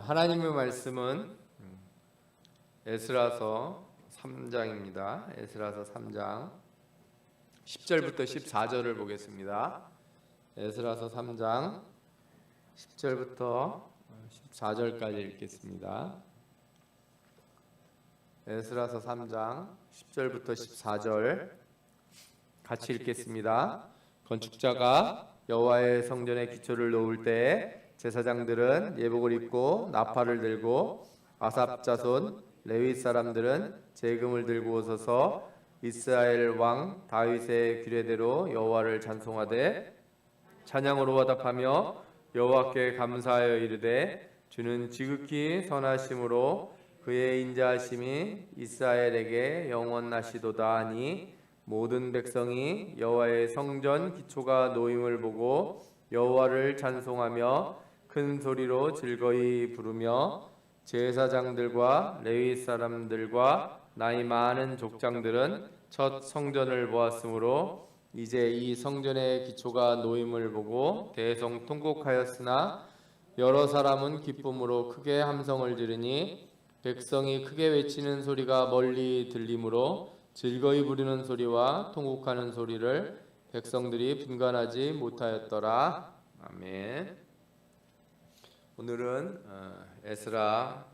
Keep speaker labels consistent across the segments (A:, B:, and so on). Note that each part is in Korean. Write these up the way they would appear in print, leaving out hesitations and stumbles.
A: 하나님의 말씀은 에스라서 3장입니다. 에스라서 3장 10절부터 14절을 보겠습니다. 에스라서 3장 10절부터 14절까지 읽겠습니다. 에스라서 3장 10절부터 14절 같이 읽겠습니다. 건축자가 여호와의 성전에 기초를 놓을 때에 제사장들은 예복을 입고 나팔을 들고 아삽 자손 레위 사람들은 제금을 들고 서서 이스라엘 왕 다윗의 규례대로 여호와를 찬송하되 찬양으로 화답하며 여호와께 감사하여 이르되 주는 지극히 선하심으로 그의 인자하심이 이스라엘에게 영원하시도다 하니 모든 백성이 여호와의 성전 기초가 놓임을 보고 여호와를 찬송하며 큰 소리로 즐거이 부르며 제사장들과 레위 사람들과 나이 많은 족장들은 첫 성전을 보았으므로 이제 이 성전의 기초가 놓임을 보고 대성통곡하였으나 여러 사람은 기쁨으로 크게 함성을 지르니 백성이 크게 외치는 소리가 멀리 들리므로 즐거이 부르는 소리와 통곡하는 소리를 백성들이 분간하지 못하였더라. 아멘. 오늘은 에스라,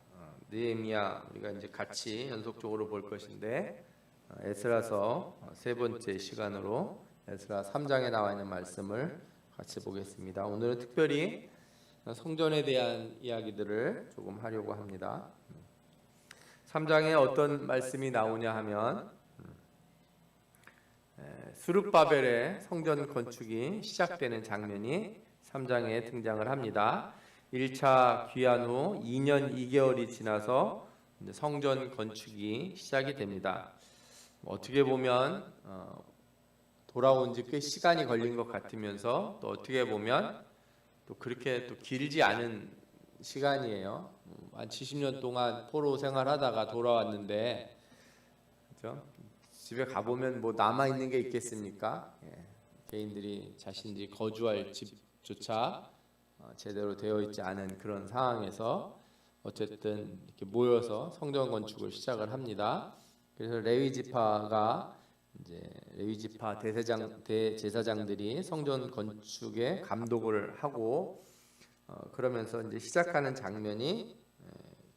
A: 느헤미야 우리가 이제 같이 연속적으로 볼 것인데 에스라서 세 번째 시간으로 에스라 3장에 나와 있는 말씀을 같이 보겠습니다. 오늘은 특별히 성전에 대한 이야기들을 조금 하려고 합니다. 3장에 어떤 말씀이 나오냐 하면 스룹바벨의 성전 건축이 시작되는 장면이 3장에 등장을 합니다. 1차 귀환 후 2년 2개월이 지나서 성전 건축이 시작이 됩니다. 어떻게 보면 돌아온 지 꽤 시간이 걸린 것 같으면서 또 어떻게 보면 또 그렇게 또 길지 않은 시간이에요. 한 70년 동안 포로 생활하다가 돌아왔는데 그렇죠? 집에 가보면 뭐 남아있는 게 있겠습니까? 개인들이 자신들이 거주할 집조차 제대로 되어 있지 않은 그런 상황에서 어쨌든 이렇게 모여서 성전 건축을 시작을 합니다. 그래서 레위 지파가 이제 레위 지파 대제사장들이 성전 건축에 감독을 하고 그러면서 이제 시작하는 장면이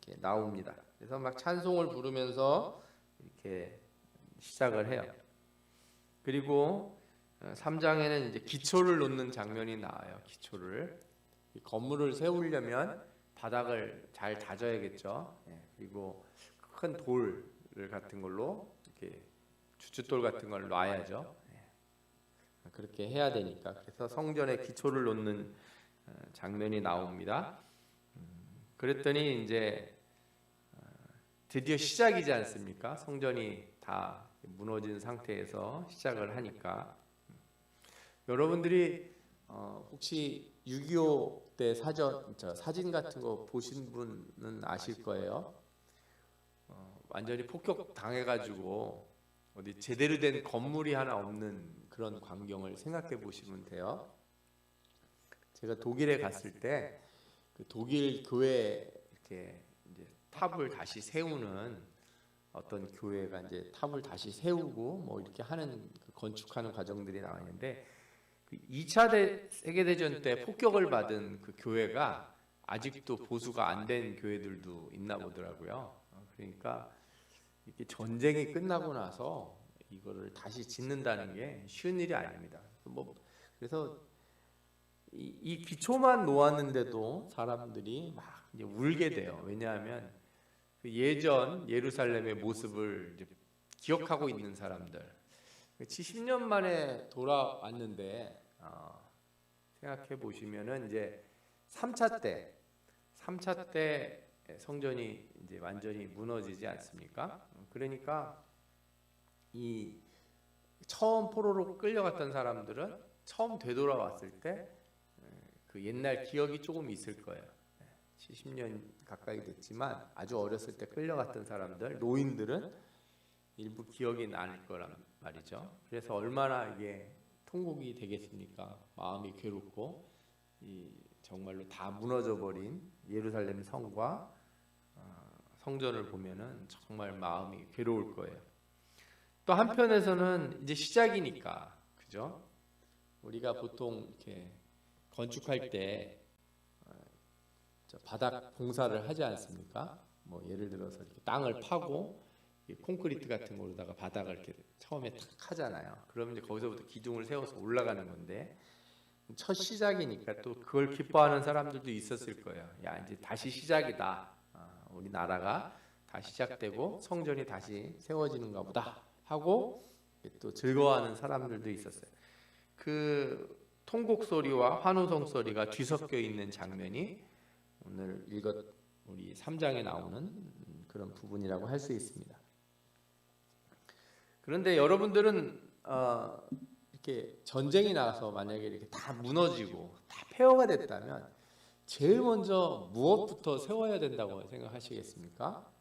A: 이렇게 나옵니다. 그래서 막 찬송을 부르면서 이렇게 시작을 해요. 그리고 3장에는 이제 기초를 놓는 장면이 나와요. 기초를 건물을 세우려면 바닥을 잘 다져야겠죠. 그리고 큰 돌 같은 걸로 이렇게 주춧돌 같은 걸 놔야죠. 그렇게 해야 되니까. 그래서 성전의 기초를 놓는 장면이 나옵니다. 그랬더니 이제 드디어 시작이지 않습니까? 성전이 다 무너진 상태에서 시작을 하니까. 여러분들이 혹시 6.25 때 사진 같은 거 보신 분은 아실 거예요. 완전히 폭격 당해가지고 어디 제대로 된 건물이 하나 없는 그런 광경을 생각해 보시면 돼요. 제가 독일에 갔을 때 그 독일 교회 이렇게 이제 탑을 다시 세우는 어떤 교회가 이제 탑을 다시 세우고 뭐 이렇게 하는 그 건축하는 과정들이 나와 있는데 2차 세계대전 때 폭격을 받은 그 교회가 아직도 보수가 안 된 교회들도 있나 보더라고요. 그러니까 이렇게 전쟁이 끝나고 나서 이거를 다시 짓는다는 게 쉬운 일이 아닙니다. 그래서 이 기초만 놓았는데도 사람들이 막 이제 울게 돼요. 왜냐하면 그 예전 예루살렘의 모습을 이제 기억하고 있는 사람들. 70년 만에 돌아왔는데 생각해 보시면은 이제 3차 때 성전이 이제 완전히 무너지지 않습니까? 그러니까 이 처음 포로로 끌려갔던 사람들은 처음 되돌아왔을 때 그 옛날 기억이 조금 있을 거예요. 70년 가까이 됐지만 아주 어렸을 때 끌려갔던 사람들, 노인들은 일부 기억이 날 거란 말이죠. 그래서 얼마나 이게 통곡이 되겠습니까? 마음이 괴롭고 이 정말로 다 무너져 버린 예루살렘 성과 성전을 보면은 정말 마음이 괴로울 거예요. 또 한편에서는 이제 시작이니까, 그죠? 우리가 보통 이렇게 건축할 때 바닥 공사를 하지 않습니까? 뭐 예를 들어서 이렇게 땅을 파고 콘크리트 같은 거로다가 바닥을 이렇게 처음에 탁 하잖아요. 그러면 이제 거기서부터 기둥을 세워서 올라가는 건데, 첫 시작이니까 또 그걸 기뻐하는 사람들도 있었을 거예요. 야, 이제 다시 시작이다. 우리 나라가 다시 시작되고 성전이 다시 세워지는가 보다 하고 또 즐거워하는 사람들도 있었어요. 그 통곡 소리와 환호성 소리가 뒤섞여 있는 장면이 오늘 우리 3장에 나오는 그런 부분이라고 할 수 있습니다. 그런데 여러분들은 이렇게 전쟁이 나서 만약에 이렇게 다 무너지고 다 폐허가 됐다면 제일 먼저 무엇부터 세워야 된다고 생각하시겠습니까?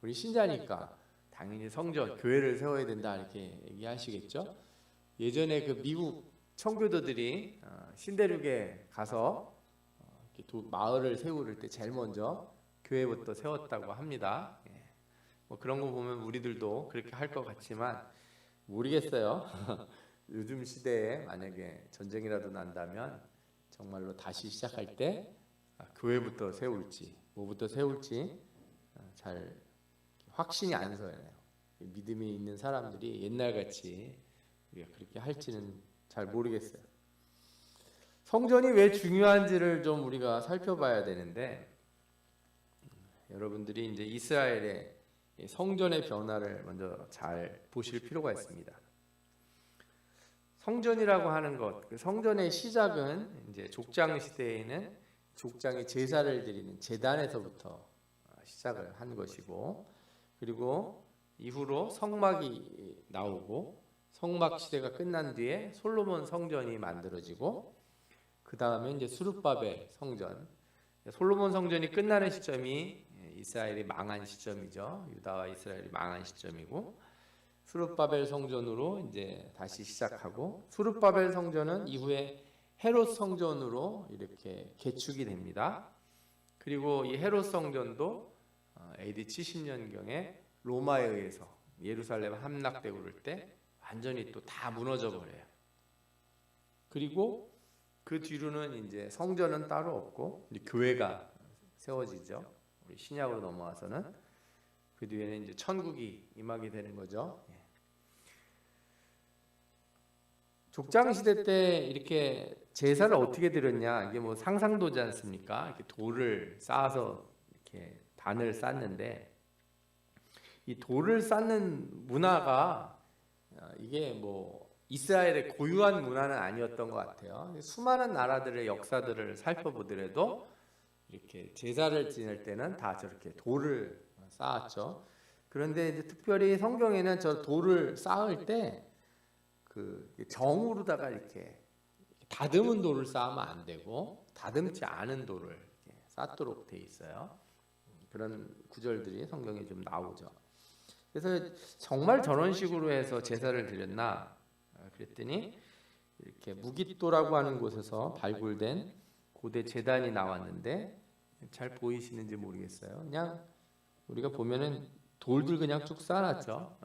A: 우리 신자니까 당연히 성전, 교회를 세워야 된다 이렇게 얘기하시겠죠? 예전에 그 미국 청교도들이 신대륙에 가서 마을을 세울 때 제일 먼저 교회부터 세웠다고 합니다. 뭐 그런 거 보면 우리들도 그렇게 할 것 같지만 모르겠어요. 요즘 시대에 만약에 전쟁이라도 난다면 정말로 다시 시작할 때 교회부터 세울지 뭐부터 세울지 잘 확신이 안 서요. 믿음이 있는 사람들이 옛날같이 우리가 그렇게 할지는 잘 모르겠어요. 성전이 왜 중요한지를 좀 우리가 살펴봐야 되는데, 여러분들이 이제 이스라엘의 성전의 변화를 먼저 잘 보실 필요가 있습니다. 성전이라고 하는 것, 그 성전의 시작은 이제 족장 시대에는 족장이 제사를 드리는 제단에서부터 시작을 한 것이고, 그리고 이후로 성막이 나오고 성막 시대가 끝난 뒤에 솔로몬 성전이 만들어지고, 그 다음에 이제 스룹바벨 성전, 솔로몬 성전이 끝나는 시점이 이스라엘이 망한 시점이죠. 유다와 이스라엘이 망한 시점이고, 스룹바벨 성전으로 이제 다시 시작하고, 스룹바벨 성전은 이후에 헤롯 성전으로 이렇게 개축이 됩니다. 그리고 이 헤롯 성전도 AD 70년경에 로마에 의해서 예루살렘 함락되고 그럴 때 완전히 또 다 무너져 버려요. 그리고 그 뒤로는 이제 성전은 따로 없고 이제 교회가 세워지죠. 우리 신약으로 넘어와서는 그 뒤에는 이제 천국이 임하게 되는 거죠. 족장 시대 때 이렇게 제사를 어떻게 드렸냐, 이게 뭐 상상도지 않습니까? 이렇게 돌을 쌓아서 이렇게 단을 쌓는데, 이 돌을 쌓는 문화가 이게 뭐 이스라엘의 고유한 문화는 아니었던 것 같아요. 수많은 나라들의 역사들을 살펴보더라도 이렇게 제사를 지낼 때는 다 저렇게 돌을 쌓았죠. 그런데 이제 특별히 성경에는 저 돌을 쌓을 때 그 정으로다가 이렇게 다듬은 돌을 쌓으면 안 되고 다듬지 않은 돌을 이렇게 쌓도록 돼 있어요. 그런 구절들이 성경에 좀 나오죠. 그래서 정말 저런 식으로 해서 제사를 드렸나 그랬더니 이렇게 무깃도라고 하는 곳에서 발굴된 고대 제단이 나왔는데, 잘 보이시는지 모르겠어요. 그냥 우리가 보면은 돌들 그냥 쭉 쌓아놨죠.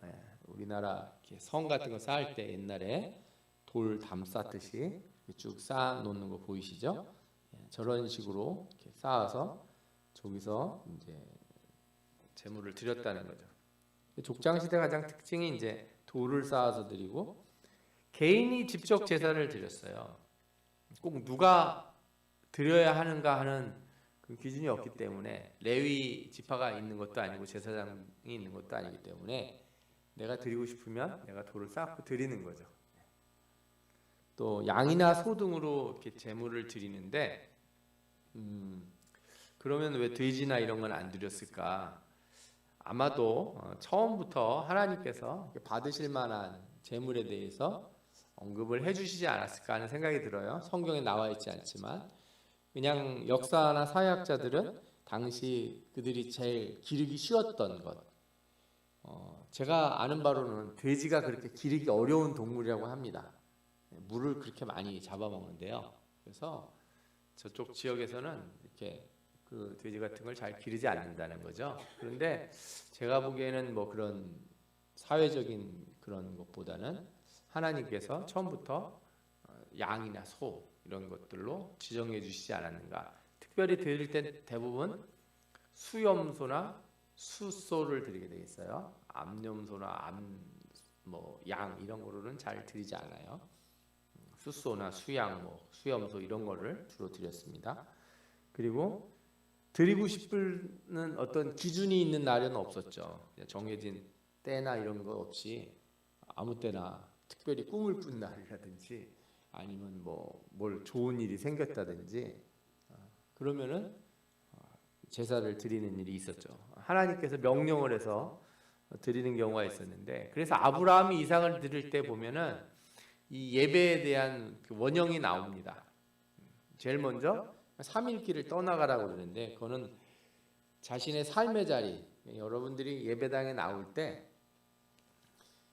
A: 우리나라 이렇게 성 같은 거 쌓을 때 옛날에 돌 담 쌓듯이 쭉 쌓아 놓는 거 보이시죠? 저런 식으로 이렇게 쌓아서 저기서 이제 제물을 드렸다는 거죠. 족장 시대 가장 특징이 이제 돌을 쌓아서 드리고, 개인이 직접 제사를 드렸어요. 꼭 누가 드려야 하는가 하는 그 기준이 없기 때문에, 레위 지파가 있는 것도 아니고 제사장이 있는 것도 아니기 때문에 내가 드리고 싶으면 내가 돌을 쌓고 드리는 거죠. 또 양이나 소 등으로 이렇게 제물을 드리는데, 그러면 왜 돼지나 이런 건 안 드렸을까? 아마도 처음부터 하나님께서 받으실 만한 제물에 대해서 언급을 해주시지 않았을까 하는 생각이 들어요. 성경에 나와 있지 않지만 그냥 역사나 사회학자들은 당시 그들이 제일 기르기 쉬웠던 것, 제가 아는 바로는 돼지가 그렇게 기르기 어려운 동물이라고 합니다. 물을 그렇게 많이 잡아먹는데요. 그래서 저쪽 지역에서는 이렇게 그 돼지 같은 걸 잘 기르지 않는다는 거죠. 그런데 제가 보기에는 뭐 그런 사회적인 그런 것보다는 하나님께서 처음부터 양이나 소 이런 것들로 지정해 주시지 않았는가. 특별히 드릴 때 대부분 수염소나 수소를 드리게 돼 있어요. 암염소나 양 이런 거로는 잘 드리지 않아요. 수소나 수양, 수염소 이런 거를 주로 드렸습니다. 그리고 드리고 싶은 어떤 기준이 있는 날은 없었죠. 정해진 때나 이런 거 없이 아무 때나 특별히 꿈을 꾼 날이라든지 아니면 뭘 좋은 일이 생겼다든지 그러면은 제사를 드리는 일이 있었죠. 하나님께서 명령을 해서 드리는 경우가 있었는데, 그래서 아브라함이 이삭을 드릴 때 보면은 이 예배에 대한 그 원형이 나옵니다. 제일 먼저 3일길을 떠나가라고 그러는데, 그거는 자신의 삶의 자리, 여러분들이 예배당에 나올 때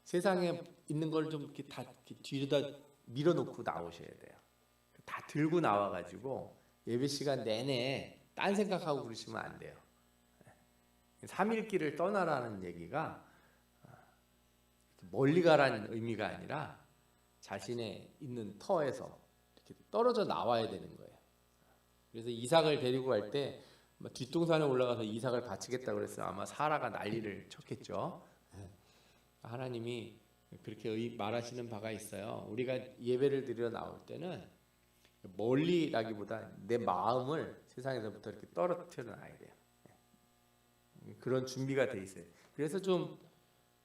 A: 세상에 있는 걸 좀 이렇게 다 뒤로다 밀어놓고 나오셔야 돼요. 다 들고 나와가지고 예배 시간 내내 딴 생각하고 그러시면 안 돼요. 3일길을 떠나라는 얘기가 멀리 가라는 의미가 아니라 자신의 있는 터에서 이렇게 떨어져 나와야 되는 거예요. 그래서 이삭을 데리고 갈 때 뒷동산에 올라가서 이삭을 바치겠다고 그랬어요. 아마 사라가 난리를 쳤겠죠. 하나님이 그렇게 말하시는 바가 있어요. 우리가 예배를 드리러 나올 때는 멀리라기보다 내 마음을 세상에서부터 이렇게 떨어뜨려 놔야 돼요. 그런 준비가 돼 있어요. 그래서 좀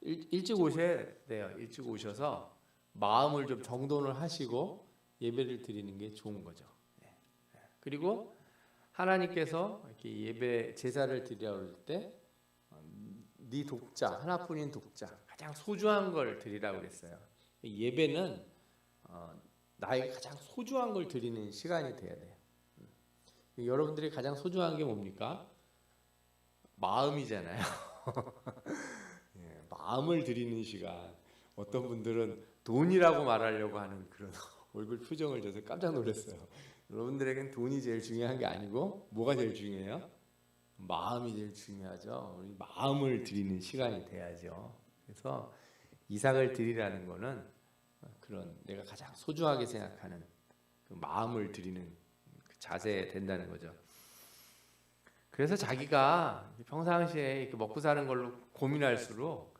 A: 일찍 오셔야 돼요. 일찍 오셔서 마음을 좀 정돈을 하시고 예배를 드리는 게 좋은 거죠. 그리고 하나님께서 이렇게 예배 제사를 드리려 할 때 네 독자, 하나뿐인 독자, 가장 소중한 걸 드리라고 그랬어요. 예배는 나에게 가장 소중한 걸 드리는 시간이 돼야 돼요. 여러분들이 가장 소중한 게 뭡니까? 마음이잖아요. 마음을 드리는 시간. 어떤 분들은 돈이라고 말하려고 하는 그런 얼굴 표정을 줘서 깜짝 놀랐어요. 여러분들에겐 돈이 제일 중요한 게 아니고 뭐가 제일 중요해요? 마음이 제일 중요하죠. 우리 마음을 드리는 시간이 돼야죠. 그래서 이삭을 드리라는 거는 그런 내가 가장 소중하게 생각하는 그 마음을 드리는 그 자세 된다는 거죠. 그래서 자기가 평상시에 이렇게 먹고 사는 걸로 고민할수록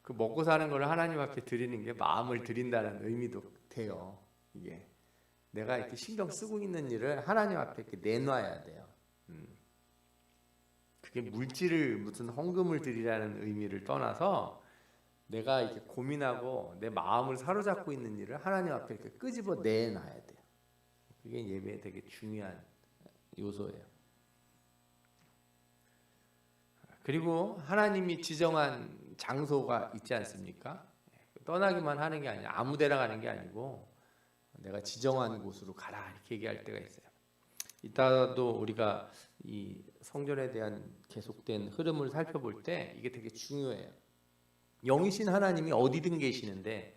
A: 그 먹고 사는 걸 하나님 앞에 드리는 게 마음을 드린다는 의미도 돼요. 이게 내가 이렇게 신경 쓰고 있는 일을 하나님 앞에 이렇게 내놔야 돼요. 그게 물질을 무슨 헌금을 드리라는 의미를 떠나서 내가 이렇게 고민하고 내 마음을 사로잡고 있는 일을 하나님 앞에 이렇게 끄집어 내놔야 돼요. 그게 예배에 되게 중요한 요소예요. 그리고 하나님이 지정한 장소가 있지 않습니까? 떠나기만 하는 게 아니라 아무 데나 가는 게 아니고 내가 지정한 곳으로 가라 이렇게 얘기할 때가 있어요. 이따도 우리가 이 성전에 대한 계속된 흐름을 살펴볼 때 이게 되게 중요해요. 영이신 하나님이 어디든 계시는데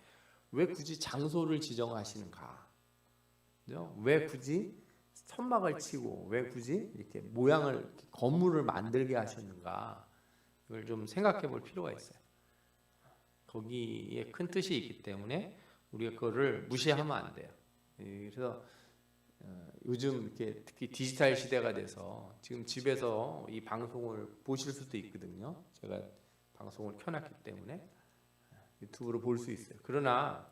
A: 왜 굳이 장소를 지정하시는가? 왜 굳이 천막을 치고 왜 굳이 이렇게 모양을 이렇게 건물을 만들게 하셨는가? 이걸 좀 생각해 볼 필요가 있어요. 거기에 큰 뜻이 있기 때문에 우리가 그거를 무시하면 안 돼요. 그래서 요즘 이렇게 특히 디지털 시대가 돼서 지금 집에서 이 방송을 보실 수도 있거든요. 제가 방송을 켜놨기 때문에 유튜브로 볼 수 있어요. 그러나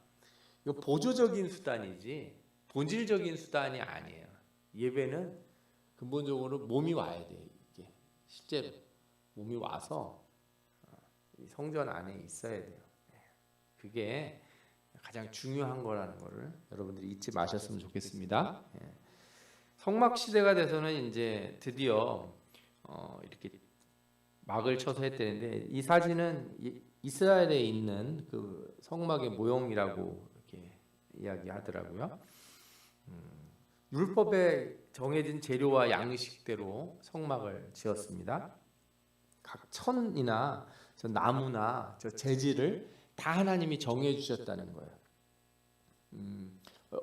A: 이거 보조적인 수단이지 본질적인 수단이 아니에요. 예배는 근본적으로 몸이 와야 돼요. 이게 실제로 몸이 와서 이 성전 안에 있어야 돼요. 그게 가장 중요한 거라는 거를 여러분들이 잊지 마셨으면 좋겠습니다. 성막 시대가 돼서는 이제 드디어 이렇게 막을 쳐서 했대는데 이 사진은 이스라엘에 있는 그 성막의 모형이라고 이렇게 이야기하더라고요. 율법에 정해진 재료와 양식대로 성막을 지었습니다. 각 천이나 저 나무나 저 재질을 다 하나님이 정해 주셨다는 거예요.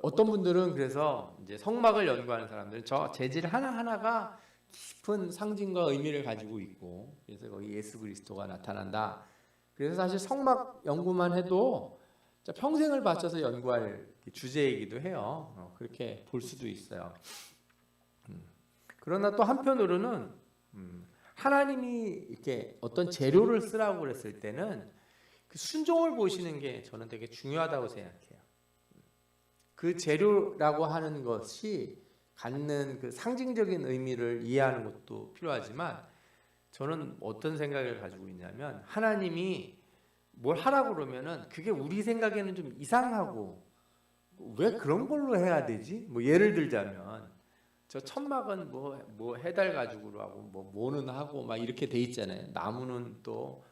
A: 어떤 분들은 그래서 이제 성막을 연구하는 사람들은 저 재질 하나 하나가 깊은 상징과 의미를 가지고 있고, 그래서 거기 예수 그리스도가 나타난다. 그래서 사실 성막 연구만 해도 평생을 바쳐서 연구할 주제이기도 해요. 그렇게 볼 수도 있어요. 그러나 또 한편으로는 하나님이 이렇게 어떤 재료를 쓰라고 그랬을 때는 그 순종을 보시는 게 저는 되게 중요하다고 생각해요. 그 재료라고 하는 것이 갖는 그 상징적인 의미를 이해하는 것도 필요하지만, 저는 어떤 생각을 가지고 있냐면, 하나님이 뭘 하라고 그러면은 그게 우리 생각에는 좀 이상하고, 왜 그런 걸로 해야 되지? 뭐 예를 들자면, 저 천막은 뭐 해달 가죽으로 하고 뭐는 하고 막 이렇게 돼 있잖아요. 나무는 또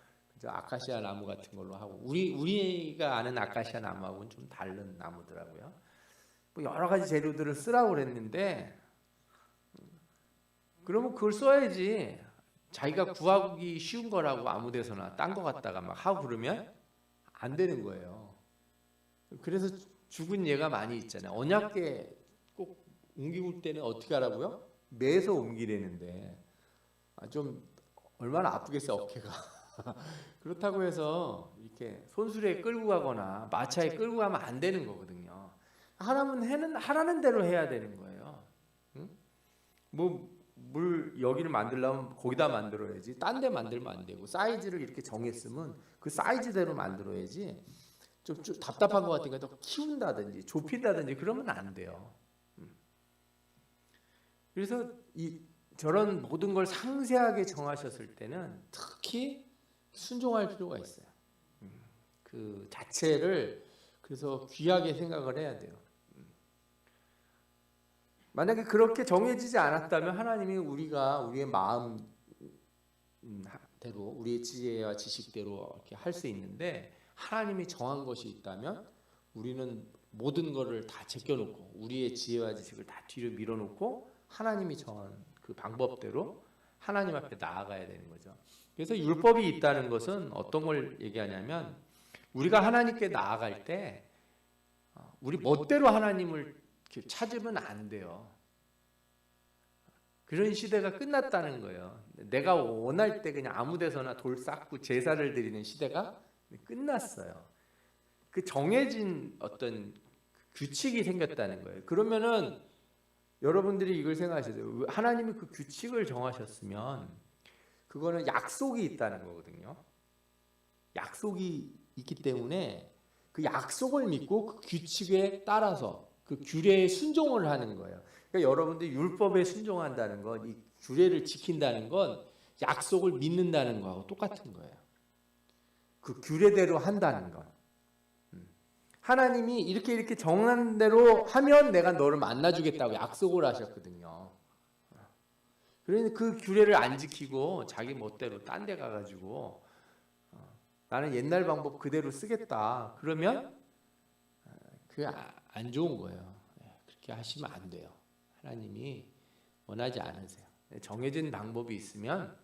A: 아카시아 나무 같은 걸로 하고, 우리가 아는 아카시아 나무하고는 좀 다른 나무더라고요. 뭐 여러 가지 재료들을 쓰라고 그랬는데, 그러면 그걸 써야지. 자기가 구하기 쉬운 거라고 아무 데서나 딴 거 갖다가 막 하고 그러면 안 되는 거예요. 그래서 죽은 예가 많이 있잖아요. 언약궤 꼭 옮기고 때는 어떻게 하라고요? 매서 옮기려는데 좀 얼마나 아프겠어요, 어깨가. 그렇다고 해서 이렇게 손수레에 끌고 가거나 마차에 끌고 가면 안 되는 거거든요. 하라는 대로 해야 되는 거예요. 응? 물 여기를 만들려면 거기다 만들어야지, 딴 데 만들면 안 되고, 사이즈를 이렇게 정했으면 그 사이즈대로 만들어야지. 좀 답답한 것 같으니까 더 키운다든지 좁힌다든지 그러면 안 돼요. 그래서 저런 모든 걸 상세하게 정하셨을 때는 특히 순종할 필요가 있어요. 그 자체를 그래서 귀하게 생각을 해야 돼요. 만약에 그렇게 정해지지 않았다면 하나님이 우리의 마음대로, 우리의 지혜와 지식대로 이렇게 할 수 있는데, 하나님이 정한 것이 있다면 우리는 모든 것을 다 제껴놓고 우리의 지혜와 지식을 다 뒤로 밀어놓고 하나님이 정한 그 방법대로 하나님 앞에 나아가야 되는 거죠. 그래서 율법이 있다는 것은 어떤 걸 얘기하냐면, 우리가 하나님께 나아갈 때 우리 멋대로 하나님을 찾으면 안 돼요. 그런 시대가 끝났다는 거예요. 내가 원할 때 그냥 아무 데서나 돌 쌓고 제사를 드리는 시대가 끝났어요. 그 정해진 어떤 규칙이 생겼다는 거예요. 그러면은 여러분들이 이걸 생각하셔야 돼요. 하나님이 그 규칙을 정하셨으면 그거는 약속이 있다는 거거든요. 약속이 있기 때문에 그 약속을 믿고 그 규칙에 따라서 그 규례에 순종을 하는 거예요. 그러니까 여러분들이 율법에 순종한다는 건, 이 규례를 지킨다는 건 약속을 믿는다는 거하고 똑같은 거예요. 그 규례대로 한다는 건. 하나님이 이렇게 정한 대로 하면 내가 너를 만나주겠다고 약속을 하셨거든요. 그러니 그 규례를 안 지키고 자기 멋대로 딴 데 가가지고 나는 옛날 방법 그대로 쓰겠다, 그러면 그게 안 좋은 거예요. 그렇게 하시면 안 돼요. 하나님이 원하지 않으세요. 정해진 방법이 있으면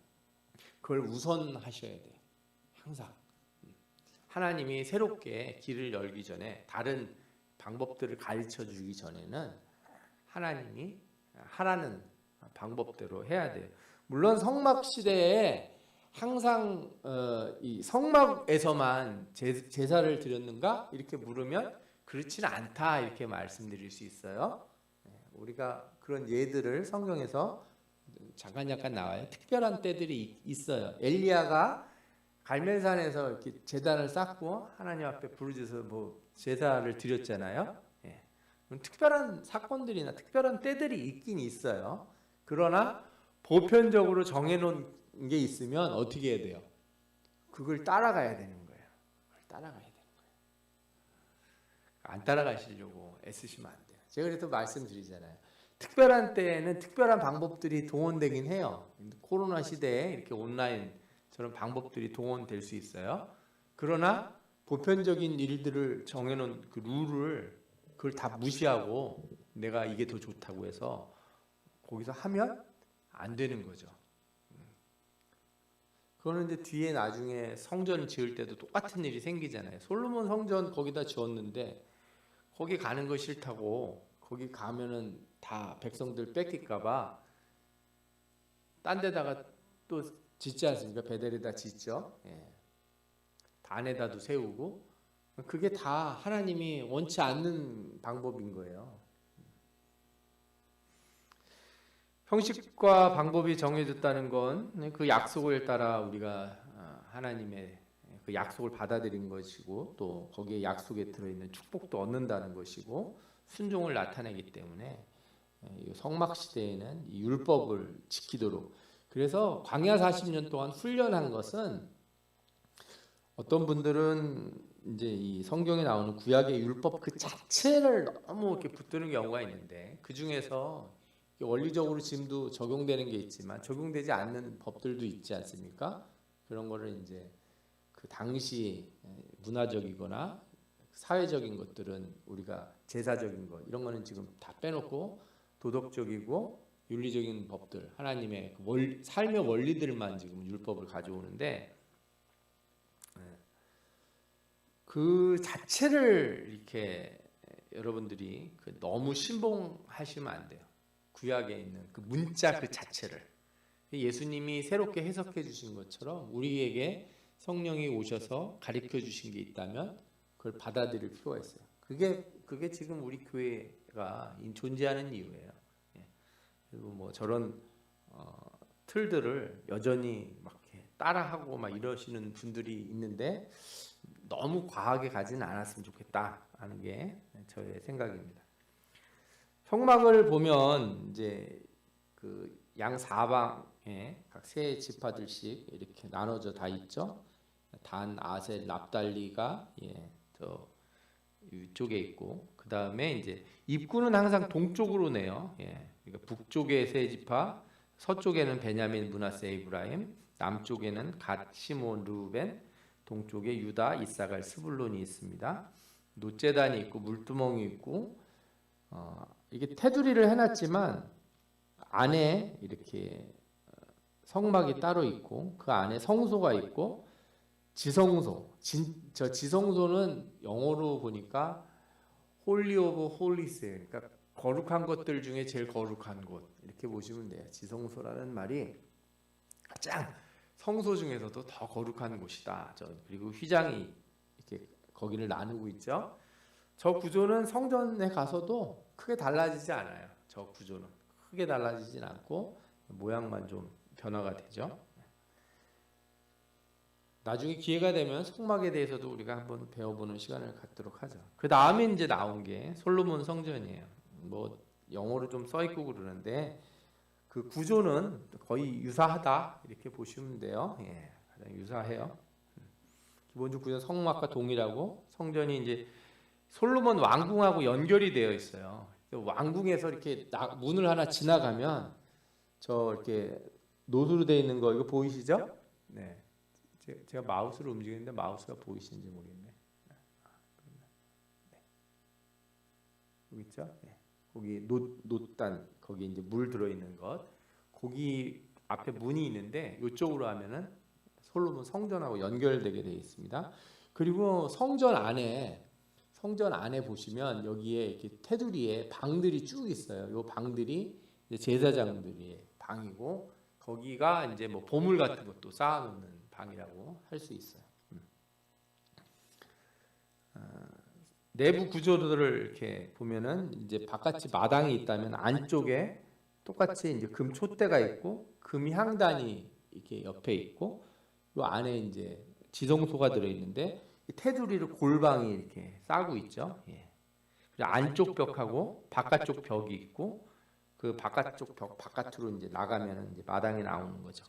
A: 그걸 우선하셔야 돼요. 항상. 하나님이 새롭게 길을 열기 전에, 다른 방법들을 가르쳐 주기 전에는 하나님이 하라는 방법대로 해야 돼요. 물론 성막 시대에 항상 이 성막에서만 제사를 드렸는가 이렇게 물으면 그렇지는 않다, 이렇게 말씀드릴 수 있어요. 우리가 그런 예들을 성경에서 잠깐 나와요. 특별한 때들이 있어요. 엘리야가 갈멜산에서 이렇게 제단을 쌓고 하나님 앞에 부르짖어서 제사를 드렸잖아요. 특별한 사건들이나 특별한 때들이 있긴 있어요. 그러나 보편적으로 정해놓은 게 있으면 어떻게 해야 돼요? 그걸 따라가야 되는 거예요. 안 따라가시려고 애쓰시면 안 돼요. 제가 그래도 말씀드리잖아요. 특별한 때에는 특별한 방법들이 동원되긴 해요. 코로나 시대에 이렇게 온라인 저런 방법들이 동원될 수 있어요. 그러나 보편적인 일들을 정해놓은 그 룰을 그걸 다 무시하고 내가 이게 더 좋다고 해서 거기서 하면 안 되는 거죠. 그거는 이제 뒤에 나중에 성전을 지을 때도 똑같은 일이 생기잖아요. 솔로몬 성전 거기다 지었는데 거기 가는 거 싫다고, 거기 가면은 다 백성들 뺏길까봐 딴 데다가 또 짓지 않습니까? 베델에다 짓죠. 예. 단에다도 세우고 그게 다 하나님이 원치 않는 방법인 거예요. 형식과 방법이 정해졌다는 건 그 약속을 따라 우리가 하나님의 그 약속을 받아들인 것이고 또 거기에 약속에 들어있는 축복도 얻는다는 것이고 순종을 나타내기 때문에 성막 시대에는 이 율법을 지키도록 그래서 광야 40년 동안 훈련한 것은 어떤 분들은 이제 이 성경에 나오는 구약의 율법 그 자체를 너무 이렇게 붙드는 경우가 있는데 그 중에서 원리적으로 지금도 적용되는 게 있지만 적용되지 않는 법들도 있지 않습니까? 그런 거를 이제 그 당시 문화적이거나 사회적인 것들은 우리가 제사적인 것 이런 거는 지금 다 빼놓고 도덕적이고 윤리적인 법들 하나님의 삶의 원리들만 지금 율법을 가져오는데 그 자체를 이렇게 여러분들이 너무 신봉하시면 안 돼요. 구약에 있는 그 문자 그 자체를 예수님이 새롭게 해석해 주신 것처럼 우리에게 성령이 오셔서 가르쳐 주신 게 있다면 그걸 받아들일 필요가 있어요. 그게 지금 우리 교회가 존재하는 이유예요. 그리고 뭐 저런 틀들을 여전히 막 이렇게 따라하고 막 이러시는 분들이 있는데 너무 과하게 가지는 않았으면 좋겠다 하는 게 저의 생각입니다. 성막을 보면 이제 그 양 사방에 각 세 지파들씩 이렇게 나눠져 다 있죠. 단, 아셀, 납달리가 저 이쪽에 있고 그 다음에 이제 입구는 항상 동쪽으로 내요. 그러니까 북쪽에 세 지파, 서쪽에는 베냐민, 므낫세, 에브라임, 남쪽에는 갓, 시몬, 르우벤, 동쪽에 유다, 이사갈, 스불론이 있습니다. 놋제단이 있고 물두멍이 있고 이게 테두리를 해놨지만 안에 이렇게 성막이 따로 있고 그 안에 성소가 있고 지성소. 저 지성소는 영어로 보니까 홀리 오브 홀리스예요. 그러니까 거룩한 것들 중에 제일 거룩한 곳 이렇게 보시면 돼요. 지성소라는 말이 가장 성소 중에서도 더 거룩한 곳이다. 그리고 휘장이 이렇게 거기를 나누고 있죠. 저 구조는 성전에 가서도 크게 달라지지 않아요. 저 구조는 크게 달라지진 않고 모양만 좀 변화가 되죠. 나중에 기회가 되면 성막에 대해서도 우리가 한번 배워보는 시간을 갖도록 하죠. 그 다음에 이제 나온 게 솔로몬 성전이에요. 뭐 영어로 좀 써있고 그러는데 그 구조는 거의 유사하다 이렇게 보시면 돼요. 가장 유사해요. 기본적 구조 성막과 동일하고 성전이 이제 솔로몬 왕궁하고 연결이 되어 있어요. 왕궁에서 이렇게 문을 하나 지나가면 저 이렇게 노수로 되어 있는 거 이거 보이시죠? 네. 제가 마우스로 움직이는데 마우스가 보이시는지 모르겠네. 네. 여기 있죠? 네. 거기 놋단 거기 이제 물 들어 있는 것. 거기 앞에 문이 있는데 이쪽으로 하면은 솔로몬 성전하고 연결되게 되어 있습니다. 그리고 성전 안에 보시면 여기에 이렇게 테두리에 방들이 쭉 있어요. 이 방들이 이제 제사장들의 방이고 거기가 이제 뭐 보물 같은 것도 쌓아놓는 방이라고 할 수 있어요. 내부 구조들을 이렇게 보면은 이제 바깥이 마당이 있다면 안쪽에 똑같이 이제 금 촛대가 있고 금 향단이 이렇게 옆에 있고 요 안에 이제 지성소가 들어 있는데 테두리를 골방이 이렇게 싸고 있죠. 그리고 안쪽 벽하고 바깥쪽 벽이 있고 그 바깥쪽 벽 바깥으로 이제 나가면 이제 마당이 나오는 거죠.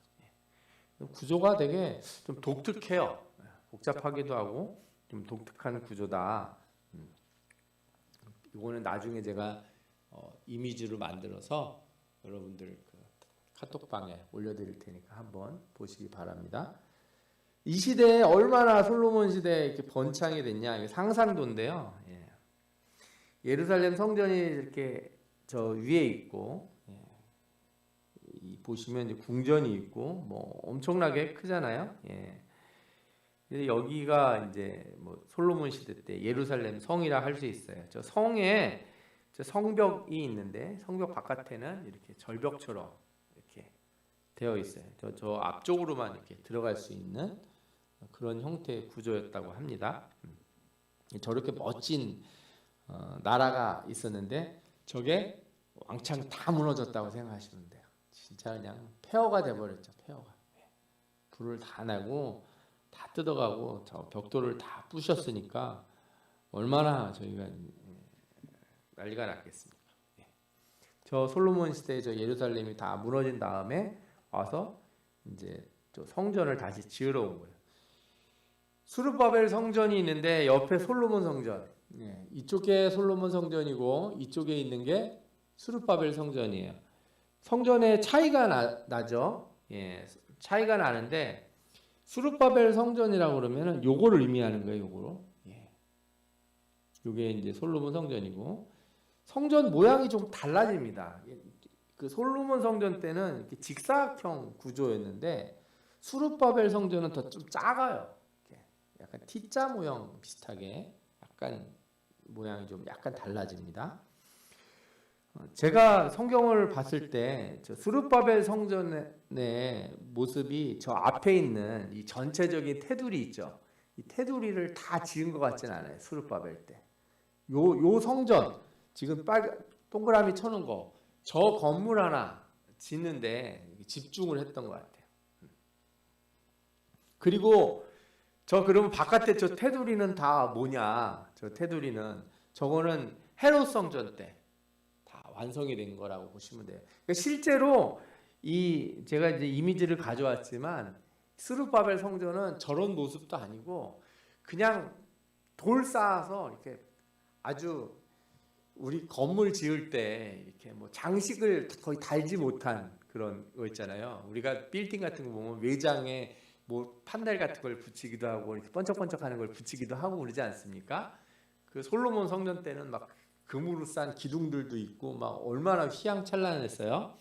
A: 구조가 되게 좀 독특해요. 복잡하기도 하고 좀 독특한 구조다. 이거는 나중에 제가 이미지로 만들어서 여러분들 그 카톡방에 올려드릴 테니까 한번 보시기 바랍니다. 이 시대에 얼마나 솔로몬 시대에 이렇게 번창이 됐냐 이게 상상도인데요. 예루살렘 성전이 이렇게 저 위에 있고 보시면 이제 궁전이 있고 뭐 엄청나게 크잖아요. 여기가 이제 뭐 솔로몬 시대 때 예루살렘 성이라 할 수 있어요. 저 성에 저 성벽이 있는데 성벽 바깥에는 이렇게 절벽처럼 이렇게 되어 있어요. 저 앞쪽으로만 이렇게 들어갈 수 있는 그런 형태의 구조였다고 합니다. 저렇게 멋진 나라가 있었는데 저게 왕창 다 무너졌다고 생각하시면 돼요. 진짜 그냥 폐허가 돼버렸죠. 폐허가. 불을 다 내고 다 뜯어가고 저 벽돌을 다 부셨으니까 얼마나 저희가 난리가 났겠습니까. 저 솔로몬 시대에 저 예루살렘이 다 무너진 다음에 와서 이제 저 성전을 다시 지으러 온 거예요. 수르바벨 성전이 있는데 옆에 솔로몬 성전. 이쪽에 솔로몬 성전이고 이쪽에 있는 게 수르바벨 성전이에요. 성전에 차이가 나죠. 차이가 나는데 수르바벨 성전이라고 그러면은 요거를 의미하는 거예요. 요거로. 요게 이제 솔로몬 성전이고 성전 모양이 좀 달라집니다. 그 솔로몬 성전 때는 이렇게 직사각형 구조였는데 수르바벨 성전은 더 좀 작아요. 약간 T자 모형 비슷하게 약간 모양이 좀 약간 달라집니다. 제가 성경을 봤을 때 저 스룹바벨 성전의 모습이 저 앞에 있는 이 전체적인 테두리 있죠. 이 테두리를 다 지은 것 같지는 않아요. 스룹바벨 때. 요 성전 지금 동그라미 쳐놓은 거 저 건물 하나 짓는데 집중을 했던 것 같아요. 그리고 그러면 바깥에 저 테두리는 다 뭐냐? 저 테두리는 저거는 헤롯 성전 때 다 완성이 된 거라고 보시면 돼요. 그러니까 실제로 제가 이제 이미지를 가져왔지만 스룹바벨 성전은 저런 모습도 아니고 그냥 돌 쌓아서 이렇게 아주 우리 건물 지을 때 이렇게 뭐 장식을 거의 달지 못한 그런 거 있잖아요. 우리가 빌딩 같은 거 보면 외장에 뭐 판넬 같은 걸 붙이기도 하고 이렇게 번쩍번쩍하는 걸 붙이기도 하고 그러지 않습니까? 그 솔로몬 성전 때는 막 금으로 싼 기둥들도 있고 막 얼마나 휘황찬란했어요.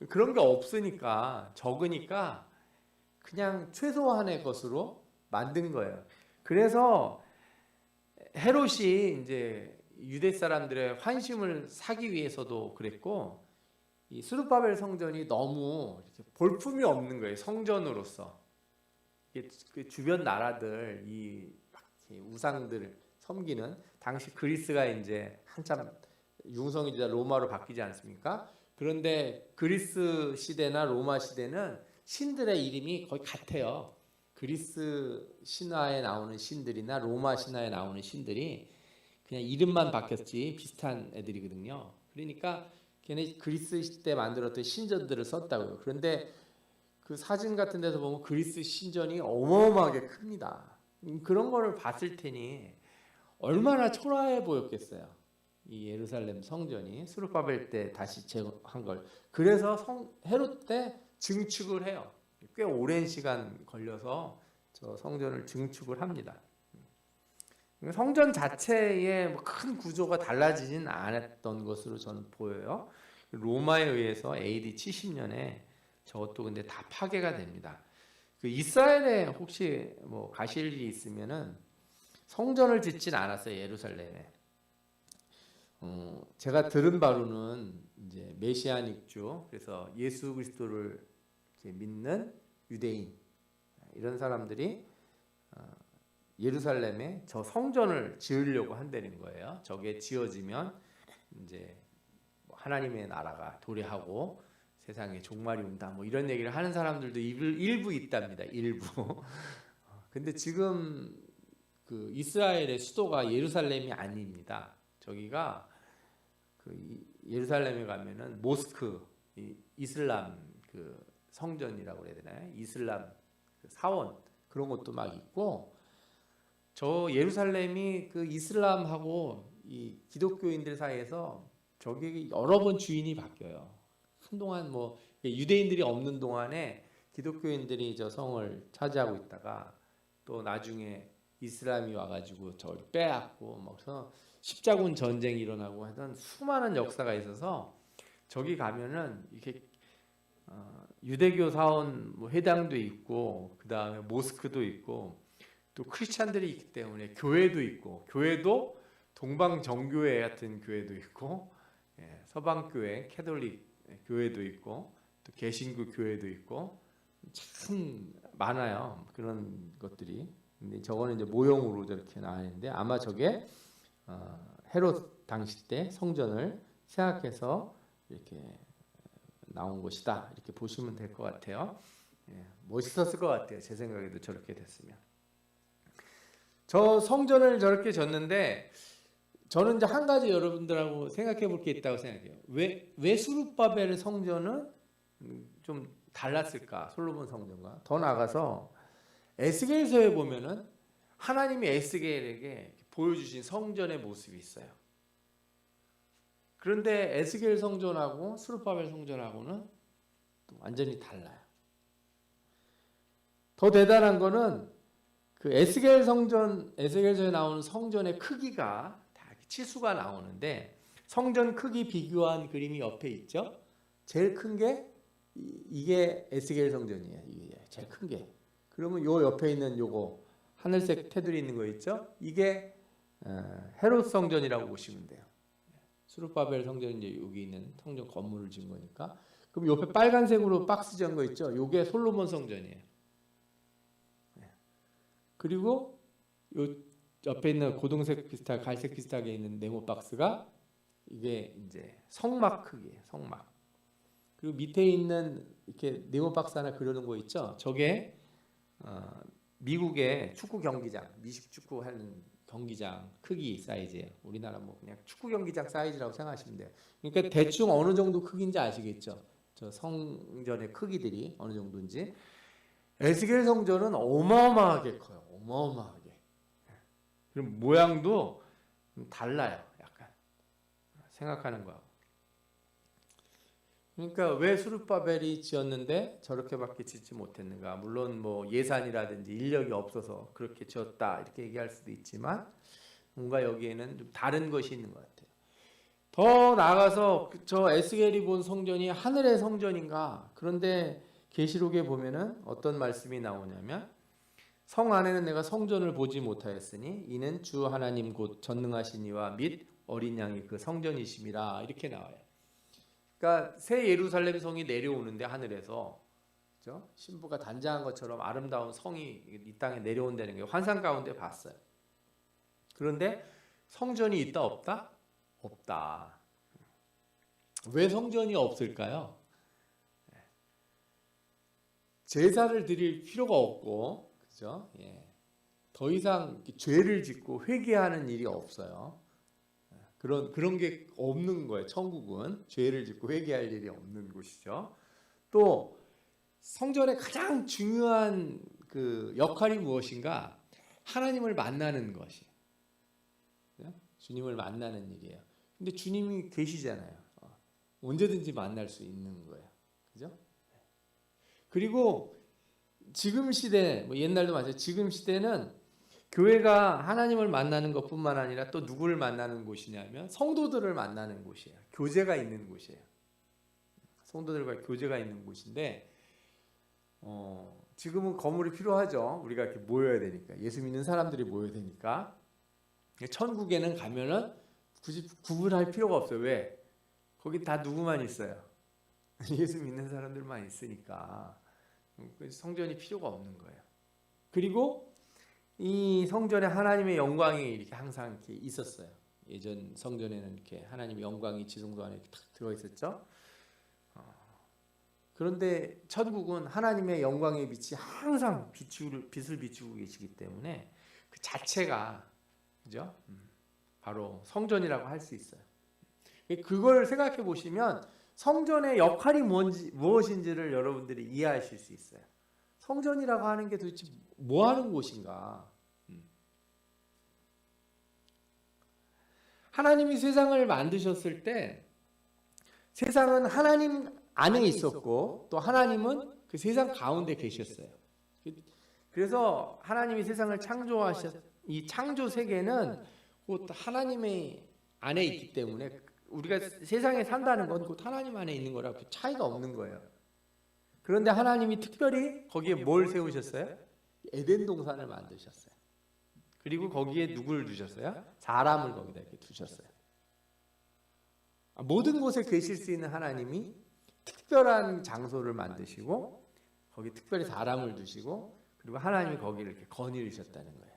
A: 그런 게 없으니까 적으니까 그냥 최소한의 것으로 만든 거예요. 그래서 헤롯이 이제 유대 사람들의 환심을 사기 위해서도 그랬고 이 스룹바벨 성전이 너무 이렇게 볼품이 없는 거예요. 성전으로서. 그 주변 나라들 이 우상들을 섬기는 당시 그리스가 이제 한참 융성이 되다 로마로 바뀌지 않습니까? 그런데 그리스 시대나 로마 시대는 신들의 이름이 거의 같아요. 그리스 신화에 나오는 신들이나 로마 신화에 나오는 신들이 그냥 이름만 바뀌었지 비슷한 애들이거든요. 그러니까 걔네 그리스 시대 만들었던 신전들을 썼다고요. 그런데 그 사진 같은 데서 보면 그리스 신전이 어마어마하게 큽니다. 그런 거를 봤을 테니 얼마나 초라해 보였겠어요. 이 예루살렘 성전이 스룹바벨 때 다시 제거한 걸. 그래서 헤롯 때 증축을 해요. 꽤 오랜 시간 걸려서 저 성전을 증축을 합니다. 성전 자체의 큰 구조가 달라지진 않았던 것으로 저는 보여요. 로마에 의해서 AD 70년에 저것도 근데 다 파괴가 됩니다. 그 이스라엘에 혹시 뭐 가실 일이 있으면은 성전을 짓진 않았어요. 예루살렘에. 제가 들은 바로는 이제 메시아닉주, 그래서 예수 그리스도를 믿는 유대인 이런 사람들이 예루살렘에 저 성전을 지으려고 한다는 거예요. 저게 지어지면 이제 하나님의 나라가 도래하고 세상에 종말이 온다. 뭐 이런 얘기를 하는 사람들도 일부 있답니다. 일부. 근데 지금 그 이스라엘의 수도가 예루살렘이 아닙니다. 저기가 그 예루살렘에 가면은 모스크, 이슬람 그 성전이라고 그래야 되나요? 이슬람 그 사원 그런 것도 막 있고. 저 예루살렘이 그 이슬람하고 이 기독교인들 사이에서 저기 여러 번 주인이 바뀌어요. 한동안 뭐 유대인들이 없는 동안에 기독교인들이 저 성을 차지하고 있다가 또 나중에 이슬람이 와가지고 저를 빼앗고 막 그래서 십자군 전쟁이 일어나고 하던 수많은 역사가 있어서 저기 가면은 이렇게 유대교 사원 뭐 회당도 있고 그 다음에 모스크도 있고 또 크리스찬들이 있기 때문에 교회도 있고 교회도 동방정교회 같은 교회도 있고 서방교회 캐톨릭 교회도 있고 또 개신교 교회도 있고 참 많아요. 그런 것들이. 근데 저거는 이제 모형으로 저렇게 나와 있는데 아마 저게 헤롯 당시 때 성전을 생각해서 이렇게 나온 것이다. 이렇게 보시면 될 것 같아요. 예, 멋있었을 것 같아요. 제 생각에도 저렇게 됐으면. 저 성전을 저렇게 졌는데 저는 이제 한 가지 여러분들하고 생각해 볼 게 있다고 생각해요. 왜 수룹바벨 성전은 좀 달랐을까? 솔로몬 성전과. 더 나아가서 에스겔서에 보면은 하나님이 에스겔에게 보여주신 성전의 모습이 있어요. 그런데 에스겔 성전하고 수룹바벨 성전하고는 또 완전히 달라요. 더 대단한 거는 그 에스겔 성전, 에스겔서에 나오는 성전의 크기가 다 치수가 나오는데 성전 크기 비교한 그림이 옆에 있죠. 제일 큰 게 이게 에스겔 성전이에요. 이게 제일 큰 게. 그러면 요 옆에 있는 요거 하늘색 테두리 있는 거 있죠? 이게 헤롯 성전이라고 보시면 돼요. 수룹바벨 성전은 이제 여기 있는 성전 건물을 지은 거니까. 그럼 옆에 빨간색으로 박스 지은 거 있죠? 요게 솔로몬 성전이에요. 그리고 요 옆에 있는 고동색 비슷하게 갈색 비슷하게 있는 네모 박스가 이게 이제 성막 크기예요. 성막. 그리고 밑에 있는 이렇게 네모 박스 하나 그려놓은 거 있죠? 저게 미국의 축구 경기장, 미식 축구 하는 경기장 크기 사이즈예요. 우리나라 뭐 그냥 축구 경기장 사이즈라고 생각하시면 돼요. 그러니까 대충 어느 정도 크기인지 아시겠죠? 저 성전의 크기들이 어느 정도인지. 에스겔 성전은 어마어마하게 커요. 어마어마하게. 그럼 모양도 달라요. 약간 생각하는 거하고. 그러니까 왜 수룹바벨이 지었는데 저렇게밖에 짓지 못했는가? 물론 뭐 예산이라든지 인력이 없어서 그렇게 지었다 이렇게 얘기할 수도 있지만 뭔가 여기에는 좀 다른 것이 있는 것 같아요. 더 나아가서 저 에스겔이 본 성전이 하늘의 성전인가? 그런데 계시록에 보면은 어떤 말씀이 나오냐면 성 안에는 내가 성전을 보지 못하였으니 이는 주 하나님 곧 전능하신 이와 및 어린 양이 그 성전이심이라 이렇게 나와요. 그러니까 새 예루살렘 성이 내려오는데 하늘에서 그렇죠? 신부가 단장한 것처럼 아름다운 성이 이 땅에 내려온다는 게 환상 가운데 봤어요. 그런데 성전이 있다 없다? 없다. 왜 성전이 없을까요? 제사를 드릴 필요가 없고, 그죠? 예. 더 이상 죄를 짓고 회개하는 일이 없어요. 그런 게 없는 거예요. 천국은 죄를 짓고 회개할 일이 없는 곳이죠. 또 성전의 가장 중요한 그 역할이 무엇인가? 하나님을 만나는 것이. 주님을 만나는 일이에요. 근데 주님이 계시잖아요. 언제든지 만날 수 있는 거예요. 그죠? 그리고 지금 시대, 뭐 옛날도 마찬가지, 지금 시대는 교회가 하나님을 만나는 것뿐만 아니라 또 누구를 만나는 곳이냐면 성도들을 만나는 곳이에요. 교제가 있는 곳이에요. 성도들과 교제가 있는 곳인데 지금은 건물이 필요하죠. 우리가 이렇게 모여야 되니까. 예수 믿는 사람들이 모여야 되니까. 천국에는 가면은 굳이 구분할 필요가 없어요. 왜? 거기 다 누구만 있어요. 예수 믿는 사람들만 있으니까 성전이 필요가 없는 거예요. 그리고 이 성전에 하나님의 영광이 이렇게 항상 이렇게 있었어요. 예전 성전에는 이렇게 하나님의 영광이 지성소 안에 탁 들어 있었죠. 그런데 천국은 하나님의 영광의 빛이 항상 빛을 비추고 계시기 때문에 그 자체가 그죠? 바로 성전이라고 할 수 있어요. 그걸 생각해 보시면 성전의 역할이 무엇인지를 여러분들이 이해하실 수 있어요. 성전이라고 하는 게 도대체 뭐 하는 곳인가? 하나님이 세상을 만드셨을 때 세상은 하나님 안에 있었고 또 하나님은 그 세상 가운데 계셨어요. 그래서 하나님이 세상을 이 창조 세계는 곧 하나님의 안에 있기 때문에 우리가 세상에 산다는 건 곧 하나님 안에 있는 거라 그 차이가 없는 거예요. 그런데 하나님이 특별히 거기에 뭘 세우셨어요? 에덴 동산을 만드셨어요. 그리고 거기에 누구를 두셨어요? 사람을 거기다 이렇게 두셨어요. 모든 곳에 계실 수 있는 하나님이 특별한 장소를 만드시고 거기 특별히 사람을 두시고 그리고 하나님이 거기를 이렇게 거느리셨다는 거예요.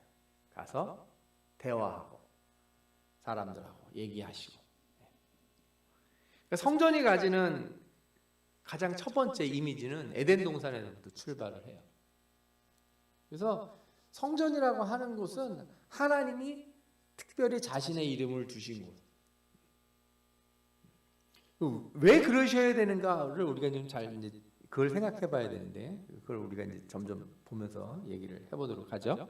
A: 가서 대화하고 사람들하고 얘기하시고. 그러니까 성전이 가지는 가장 첫 번째 이미지는 에덴 동산에서부터 출발을 해요. 그래서 성전이라고 하는 곳은 하나님이 특별히 자신의 이름을 두신 곳. 왜 그러셔야 되는가를 우리가 좀 잘 이제 그걸 생각해 봐야 되는데 그걸 우리가 이제 점점 보면서 얘기를 해보도록 하죠.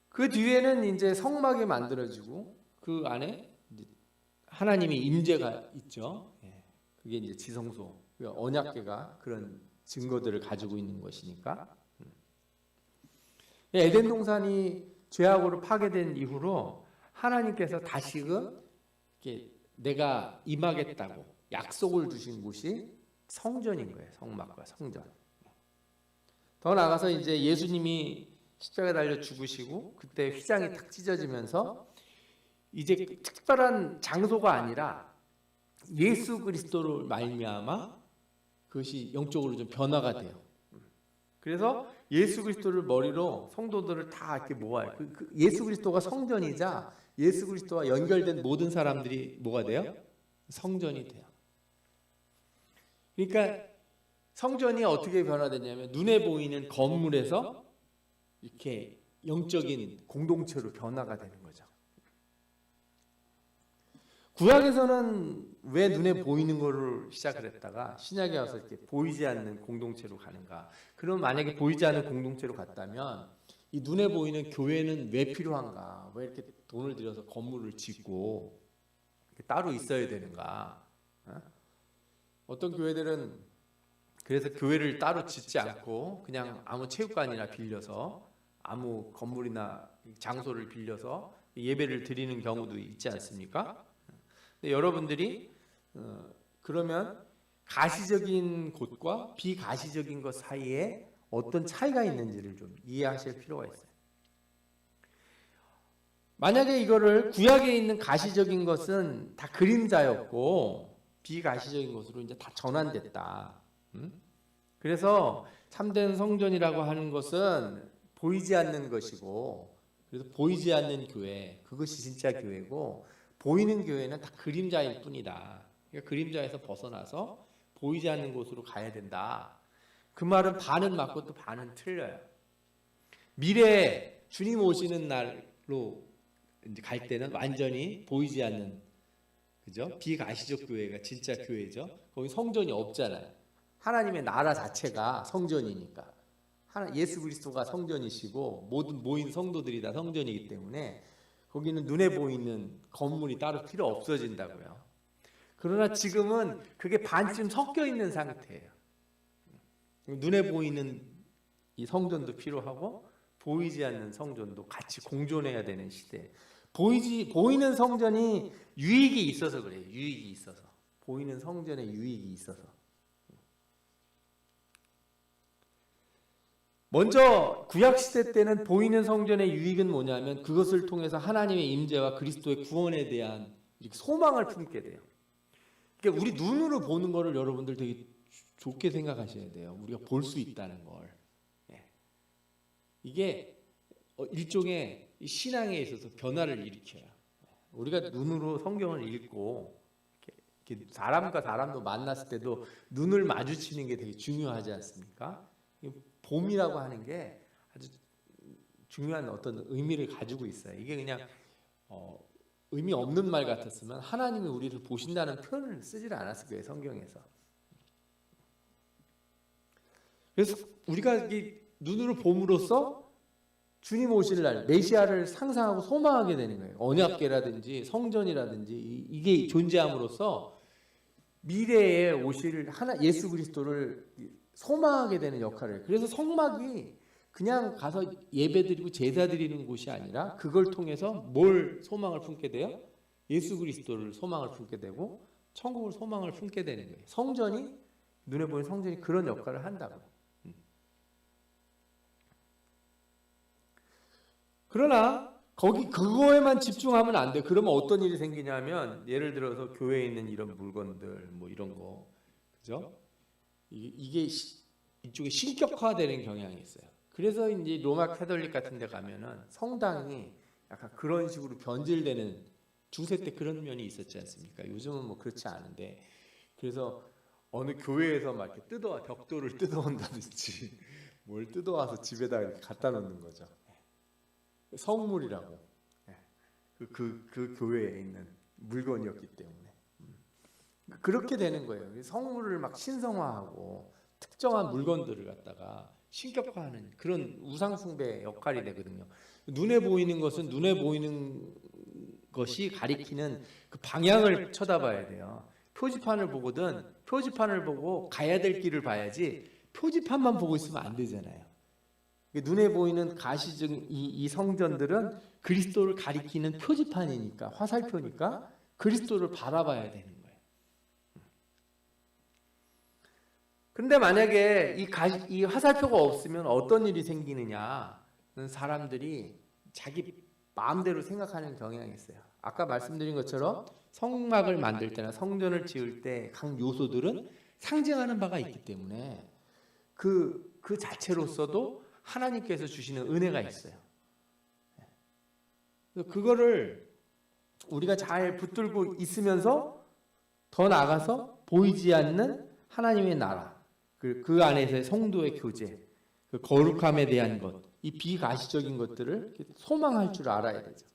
A: 그 뒤에는 이제 성막이 만들어지고 그 안에 이제 하나님의 임재가 있죠. 그게 이제 지성소, 언약궤가 그런 증거들을 가지고 있는 것이니까. 에덴 동산이 죄악으로 파괴된 이후로 하나님께서 다시금 내가 임하겠다고 약속을 두신 곳이 성전인 거예요. 성막과 성전. 더 나아가서 이제 예수님이 십자가에 달려 죽으시고 그때 휘장이 탁 찢어지면서 이제 특별한 장소가 아니라 예수 그리스도로 말미암아 그것이 영적으로 좀 변화가 돼요. 그래서 예수 그리스도를 머리로 성도들을 다 이렇게 모아요. 예수 그리스도가 성전이자 예수 그리스도와 연결된 모든 사람들이 뭐가 돼요? 성전이 돼요. 그러니까 성전이 어떻게 변화되냐면 눈에 보이는 건물에서 이렇게 영적인 공동체로 변화가 되는 거죠. 구약에서는 왜 눈에 보이는 거를 시작을 했다가 신약에 와서 이렇게 보이지 않는 공동체로 가는가? 그럼 만약에 보이지 않는 공동체로 갔다면 이 눈에 보이는 교회는 왜 필요한가? 왜 이렇게 돈을 들여서 건물을 짓고 따로 있어야 되는가? 어떤 교회들은 그래서 교회를 따로 짓지 않고 그냥 아무 체육관이나 빌려서 아무 건물이나 장소를 빌려서 예배를 드리는 경우도 있지 않습니까? 근데 여러분들이 그러면 가시적인 곳과 비가시적인 것 사이에 어떤 차이가 있는지를 좀 이해하실 필요가 있어요. 만약에 이거를 구약에 있는 가시적인 것은 다 그림자였고 비가시적인 것으로 이제 다 전환됐다. 그래서 참된 성전이라고 하는 것은 보이지 않는 것이고, 그래서 보이지 않는 교회, 그것이 진짜 교회고, 보이는 교회는 다 그림자일 뿐이다. 그러니까 그림자에서 벗어나서 보이지 않는 곳으로 가야 된다. 그 말은 반은 맞고 또 반은 틀려요. 미래에 주님 오시는 날로 이제 갈 때는 완전히 보이지 않는, 그죠? 비가시적 교회가 진짜 교회죠. 거기 성전이 없잖아요. 하나님의 나라 자체가 성전이니까. 예수 그리스도가 성전이시고 모든 모인 성도들이 다 성전이기 때문에 거기는 눈에 보이는 건물이 따로 필요 없어진다고요. 그러나 지금은 그게 반쯤 섞여 있는 상태예요. 눈에 보이는 이 성전도 필요하고 보이지 않는 성전도 같이 공존해야 되는 시대. 보이는 성전이 유익이 있어서 그래요. 유익이 있어서. 보이는 성전에 유익이 있어서. 먼저 구약시대 때는 보이는 성전의 유익은 뭐냐면 그것을 통해서 하나님의 임재와 그리스도의 구원에 대한 소망을 품게 돼요. 그러니까 우리 눈으로 보는 거를 여러분들 되게 좋게 생각하셔야 돼요. 우리가 볼 수 있다는 걸. 이게 일종의 신앙에 있어서 변화를 일으켜요. 우리가 눈으로 성경을 읽고 이렇게 사람과 사람도 만났을 때도 눈을 마주치는 게 되게 중요하지 않습니까? 봄이라고 하는 게 아주 중요한 어떤 의미를 가지고 있어요. 이게 그냥 의미 없는 말 같았으면 하나님이 우리를 보신다는 표현을 쓰질 않았을 거예요. 성경에서. 그래서 우리가 눈으로 봄으로써 주님 오실 날 메시아를 상상하고 소망하게 되는 거예요. 언약궤라든지 성전이라든지 이게 존재함으로써 미래에 오실 예수 그리스도를 소망하게 되는 역할을 해요. 그래서 성막이 그냥 가서 예배드리고 제사 드리는 곳이 아니라 그걸 통해서 뭘 소망을 품게 돼요? 예수 그리스도를 소망을 품게 되고 천국을 소망을 품게 되는 거예요. 성전이, 눈에 보이는 성전이 그런 역할을 한다고요. 그러나 그거에만 집중하면 안 돼. 그러면 어떤 일이 생기냐면 예를 들어서 교회에 있는 이런 물건들 뭐 이런 거 그죠? 이게 이쪽에 신격화되는 경향이 있어요. 그래서 이제 로마 캐톨릭 같은 데 가면은 성당이 약간 그런 식으로 변질되는, 중세 때 그런 면이 있었지 않습니까? 요즘은 뭐 그렇지 않은데, 그래서 어느 교회에서 막 이렇게 벽돌을 뜯어온다든지 뭘 뜯어와서 집에다 이렇게 갖다 놓는 거죠. 성물이라고. 그 교회에 있는 물건이었기 때문에 그렇게 되는 거예요. 성물을 막 신성화하고 특정한 물건들을 갖다가 신격화하는 그런 우상숭배 역할이 되거든요. 눈에 보이는 것은 눈에 보이는 것이 가리키는 그 방향을 쳐다봐야 돼요. 표지판을 보거든 표지판을 보고 가야 될 길을 봐야지 표지판만 보고 있으면 안 되잖아요. 눈에 보이는 가시적 이 성전들은 그리스도를 가리키는 표지판이니까, 화살표니까 그리스도를 바라봐야 되는 거예요. 그런데 만약에 이 화살표가 없으면 어떤 일이 생기느냐는 사람들이 자기 마음대로 생각하는 경향이 있어요. 아까 말씀드린 것처럼 성막을 만들 때나 성전을 지을 때 각 요소들은 상징하는 바가 있기 때문에 그 자체로서도 하나님께서 주시는 은혜가 있어요. 그거를 우리가 잘 붙들고 있으면서 더 나아가서 보이지 않는 하나님의 나라, 그 안에서의 성도의 교제, 그 거룩함에 대한 것, 이 비가시적인 것들을 소망할 줄 알아야 되죠.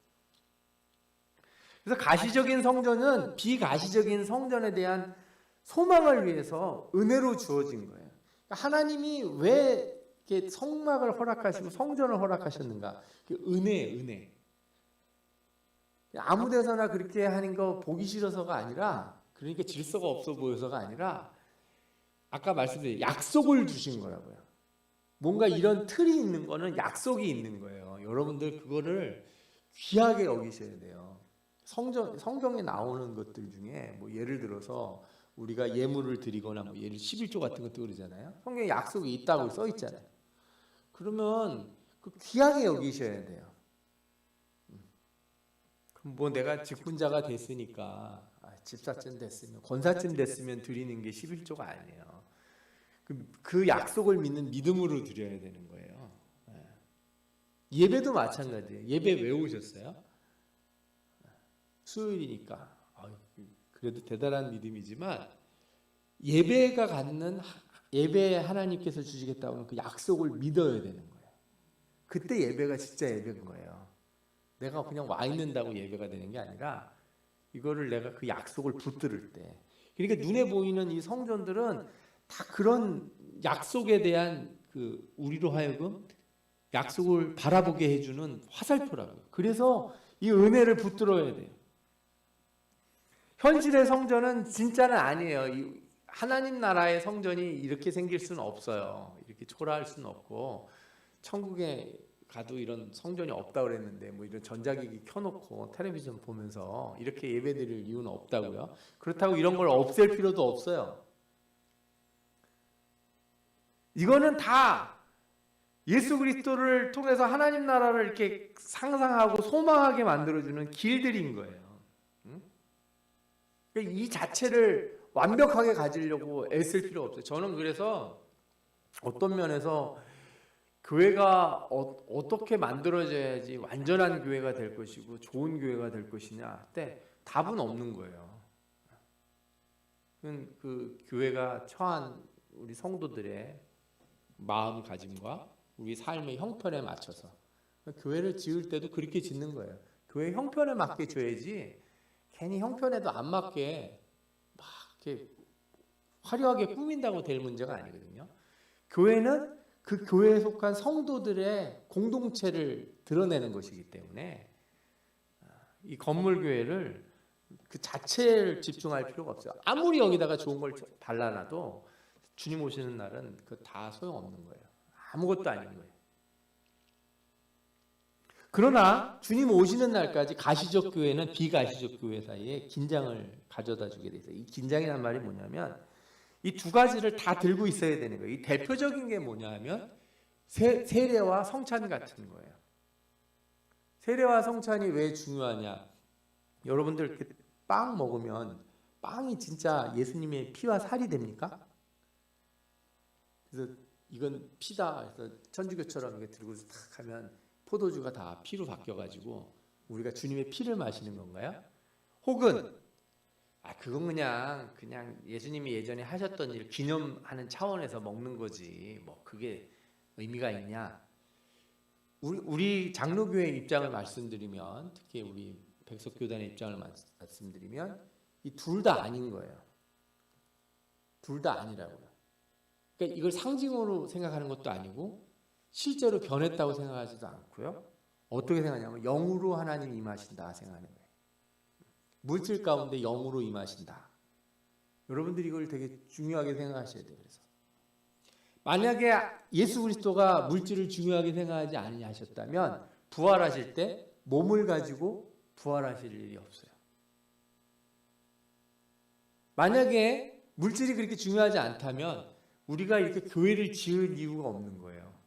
A: 그래서 가시적인 성전은 비가시적인 성전에 대한 소망을 위해서 은혜로 주어진 거예요. 하나님이 왜 이렇게 성막을 허락하시고 성전을 허락하셨는가? 은혜. 아무 데서나 그렇게 하는 거 보기 싫어서가 아니라, 그러니까 질서가 없어 보여서가 아니라, 아까 말씀드린 약속을 주신 거라고요. 뭔가 이런 틀이 있는 거는 약속이 있는 거예요. 여러분들 그거를 귀하게 여기셔야 돼요. 성경에 나오는 것들 중에 뭐 예를 들어서 우리가 예물을 드리거나 뭐 예를 11조 같은 것도 그러잖아요. 성경에 약속이 있다고 써 있잖아요. 그러면 그 귀하게 여기셔야 돼요. 그럼 뭐 내가 직분자가 됐으니까, 집사쯤 됐으면, 권사쯤 됐으면 드리는 게 11조가 아니에요. 그 약속을 믿는 믿음으로 드려야 되는 거예요. 예배도 마찬가지예요. 예배 왜 오셨어요? 수요일이니까. 그래도 대단한 믿음이지만 예배가 갖는 예배에 하나님께서 주시겠다고 하는 그 약속을 믿어야 되는 거예요. 그때 예배가 진짜 예배인 거예요. 내가 그냥 와 있는다고 예배가 되는 게 아니라 이거를 내가 그 약속을 붙들을 때. 그러니까 눈에 보이는 이 성전들은 다 그런 약속에 대한 그 우리로 하여금 약속을 바라보게 해주는 화살표라고요. 그래서 이 은혜를 붙들어야 돼요. 현실의 성전은 진짜는 아니에요. 하나님 나라의 성전이 이렇게 생길 수는 없어요. 이렇게 초라할 수는 없고, 천국에 가도 이런 성전이 없다 그랬는데 뭐 이런 전자기기 켜놓고 텔레비전 보면서 이렇게 예배드릴 이유는 없다고요. 그렇다고 이런 걸 없앨 필요도 없어요. 이거는 다 예수 그리스도를 통해서 하나님 나라를 이렇게 상상하고 소망하게 만들어주는 길들인 거예요. 이 자체를 완벽하게 가지려고 애쓸 필요 없어요. 저는 그래서 어떤 면에서 교회가 어떻게 만들어져야지 완전한 교회가 될 것이고 좋은 교회가 될 것이냐 때 답은 없는 거예요. 그 교회가 처한 우리 성도들의 마음가짐과 우리 삶의 형편에 맞춰서 교회를 지을 때도 그렇게 짓는 거예요. 교회 형편에 맞게 줘야지 괜히 형편에도 안 맞게 막 이렇게 화려하게 꾸민다고 될 문제가 아니거든요. 교회는 그 교회에 속한 성도들의 공동체를 드러내는 것이기 때문에 이 건물 교회를 그 자체를 집중할 필요가 없어요. 아무리 여기다가 좋은 걸 발라놔도 주님 오시는 날은 그 다 소용없는 거예요. 아무것도 아닌 거예요. 그러나 주님 오시는 날까지 가시적 교회는 비가시적 교회 사이에 긴장을 가져다 주게 돼 있어요. 이 긴장이란 말이 뭐냐면 이 두 가지를 다 들고 있어야 되는 거예요. 이 대표적인 게 뭐냐면 세례와 성찬 같은 거예요. 세례와 성찬이 왜 중요하냐? 여러분들 이렇게 빵 먹으면 빵이 진짜 예수님의 피와 살이 됩니까? 그래서 이건 피다. 그래서 천주교처럼 이렇게 들고 탁 하면 포도주가 다 피로 바뀌어가지고 우리가 주님의 피를 마시는 건가요? 혹은 그건 그냥 예수님이 예전에 하셨던 일 기념하는 차원에서 먹는 거지. 뭐 그게 의미가 있냐? 우리 장로교회 입장을 말씀드리면, 특히 우리 백석교단의 입장을 말씀드리면 이 둘 다 아닌 거예요. 둘 다 아니라고요. 그러니까 이걸 상징으로 생각하는 것도 아니고 실제로 변했다고 생각하지도 않고요. 어떻게 생각하냐면 영으로 하나님 임하신다 생각하는 거예요. 물질 가운데 영으로 임하신다. 여러분들이 이걸 되게 중요하게 생각하셔야 돼요. 그래서 만약에 예수 그리스도가 물질을 중요하게 생각하지 않으셨다면 부활하실 때 몸을 가지고 부활하실 일이 없어요. 만약에 물질이 그렇게 중요하지 않다면 우리가 이렇게 교회를 지을 이유가 없는 거예요.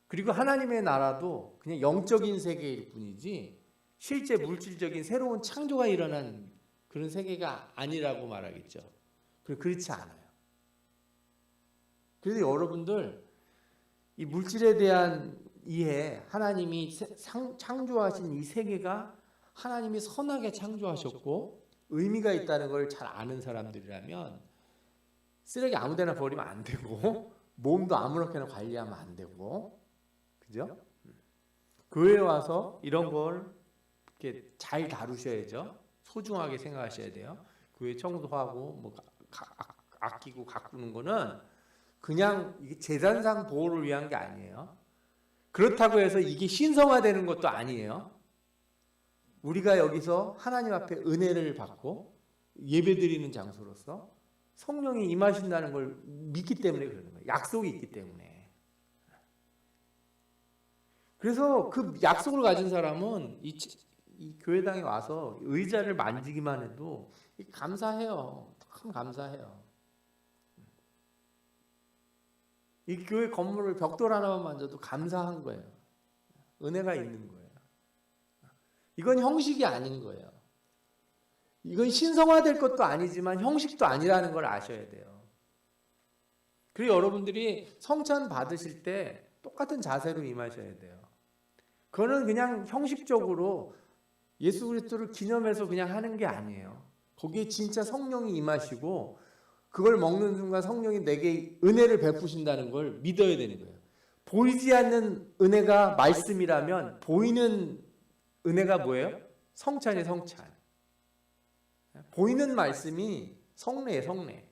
A: 그리고 하나님의 나라도 그냥 영적인 세계일 뿐이지 실제 물질적인 새로운 창조가 일어난 그런 세계가 아니라고 말하겠죠. 그렇지 않아요. 그래서 여러분들 이 물질에 대한 이해, 하나님이 창조하신 이 세계가 하나님이 선하게 창조하셨고 의미가 있다는 걸 잘 아는 사람들이라면 쓰레기 아무데나 버리면 안 되고 몸도 아무렇게나 관리하면 안 되고, 그죠? 교회에 와서 이런 걸 이렇게 잘 다루셔야죠. 소중하게 생각하셔야 돼요. 교회 청소하고 뭐 아끼고 가꾸는 거는 그냥 이게 재산상 보호를 위한 게 아니에요. 그렇다고 해서 이게 신성화되는 것도 아니에요. 우리가 여기서 하나님 앞에 은혜를 받고 예배드리는 장소로서 성령이 임하신다는 걸 믿기 때문에 그러는 거예요. 약속이 있기 때문에. 그래서 그 약속을 가진 사람은 이 교회당에 와서 의자를 만지기만 해도 감사해요. 참 감사해요. 이 교회 건물을 벽돌 하나만 만져도 감사한 거예요. 은혜가 있는 거예요. 이건 형식이 아닌 거예요. 이건 신성화될 것도 아니지만 형식도 아니라는 걸 아셔야 돼요. 그리고 여러분들이 성찬 받으실 때 똑같은 자세로 임하셔야 돼요. 그거는 그냥 형식적으로 예수 그리스도를 기념해서 그냥 하는 게 아니에요. 거기에 진짜 성령이 임하시고 그걸 먹는 순간 성령이 내게 은혜를 베푸신다는 걸 믿어야 되는 거예요. 보이지 않는 은혜가 말씀이라면 보이는 은혜가 뭐예요? 성찬이 성찬. 보이는 말씀이 성례예요, 성례.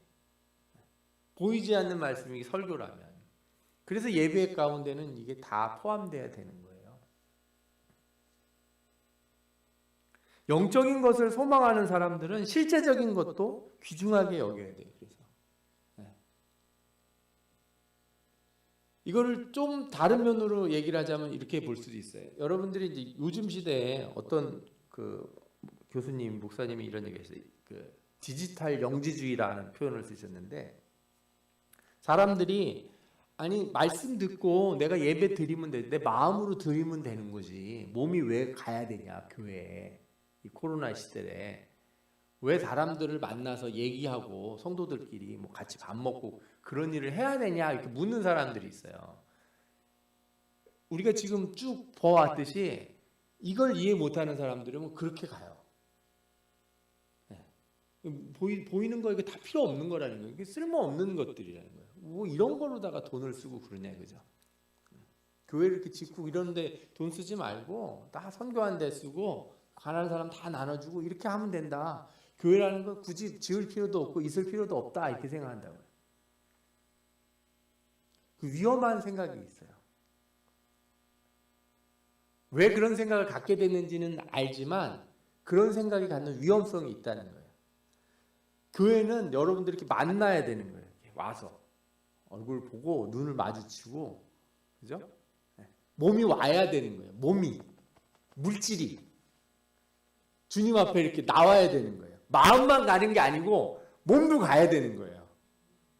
A: 보이지 않는 말씀이 설교라면. 그래서 예배 가운데는 이게 다 포함되어야 되는 거예요. 영적인 것을 소망하는 사람들은 실제적인 것도 귀중하게 여겨야 돼요. 그래서 이거를 좀 다른 면으로 얘기를 하자면 이렇게 볼 수도 있어요. 여러분들이 이제 요즘 시대에 어떤 그 교수님, 목사님이 이런 얘기했어요. 그 디지털 영지주의라는 표현을 쓰셨는데 사람들이 아니 말씀 듣고 내가 예배 드리면 돼. 내 마음으로 드리면 되는 거지. 몸이 왜 가야 되냐 교회에. 이 코로나 시대에 왜 사람들을 만나서 얘기하고 성도들끼리 뭐 같이 밥 먹고 그런 일을 해야 되냐 이렇게 묻는 사람들이 있어요. 우리가 지금 쭉 보아왔듯이 이걸 이해 못하는 사람들은 그렇게 가요. 보이는 거 이거 다 필요 없는 거라는 거예요. 이게 쓸모없는 것들이라는 거예요. 뭐 이런 걸로다가 돈을 쓰고 그러냐 그죠? 교회를 이렇게 짓고 이런데 돈 쓰지 말고 다 선교한 데 쓰고 가난한 사람 다 나눠주고 이렇게 하면 된다. 교회라는 거 굳이 지을 필요도 없고 있을 필요도 없다 이렇게 생각한다고요. 그 위험한 생각이 있어요. 왜 그런 생각을 갖게 됐는지는 알지만 그런 생각이 갖는 위험성이 있다는 거예요. 교회는 여러분들이 이렇게 만나야 되는 거예요. 이렇게 와서 얼굴 보고 눈을 마주치고, 그죠? 몸이 와야 되는 거예요. 몸이 물질이 주님 앞에 이렇게 나와야 되는 거예요. 마음만 가는 게 아니고 몸도 가야 되는 거예요.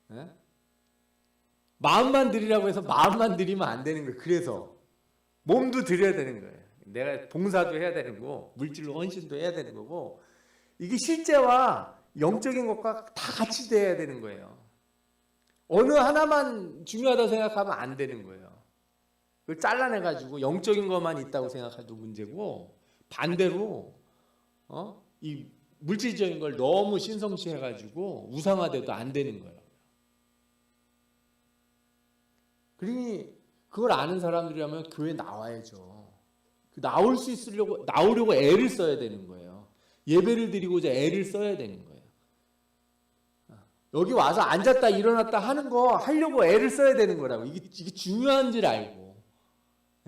A: 네? 마음만 드리라고 해서 마음만 드리면 안 되는 거예요. 그래서 몸도 드려야 되는 거예요. 내가 봉사도 해야 되는 거고 물질로 헌신도 해야 되는 거고 이게 실제와 영적인 것과 다 같이 돼야 되는 거예요. 어느 하나만 중요하다고 생각하면 안 되는 거예요. 그걸 잘라내가지고 영적인 것만 있다고 생각해도 문제고, 반대로 이 물질적인 걸 너무 신성시해가지고 우상화돼도 안 되는 거예요. 그러니 그걸 아는 사람들이라면 교회 나와야죠. 나오려고 애를 써야 되는 거예요. 예배를 드리고자 애를 써야 되는 거예요. 여기 와서 앉았다 일어났다 하는 거 하려고 애를 써야 되는 거라고. 이게 중요한 줄 알고.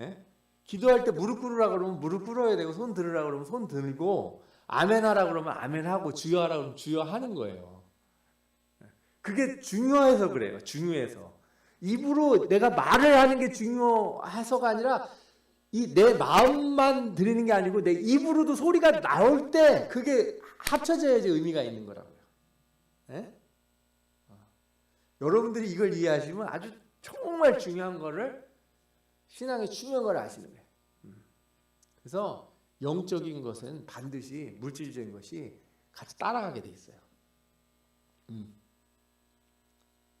A: 예? 기도할 때 무릎 꿇으라 그러면 무릎 꿇어야 되고, 손 들으라 그러면 손 들고, 아멘 하라 그러면 아멘 하고, 주여 하라 그러면 주여 하는 거예요. 그게 중요해서 그래요. 중요해서. 입으로 내가 말을 하는 게 중요해서가 아니라 이 내 마음만 드리는 게 아니고 내 입으로도 소리가 나올 때 그게 합쳐져야지 의미가 있는 거라고요. 예? 여러분들이 이걸 이해하시면 아주 정말 중요한 거를, 신앙의 중요한 걸 아시는 거예요. 그래서 영적인 것은 반드시 물질적인 것이 같이 따라가게 돼 있어요.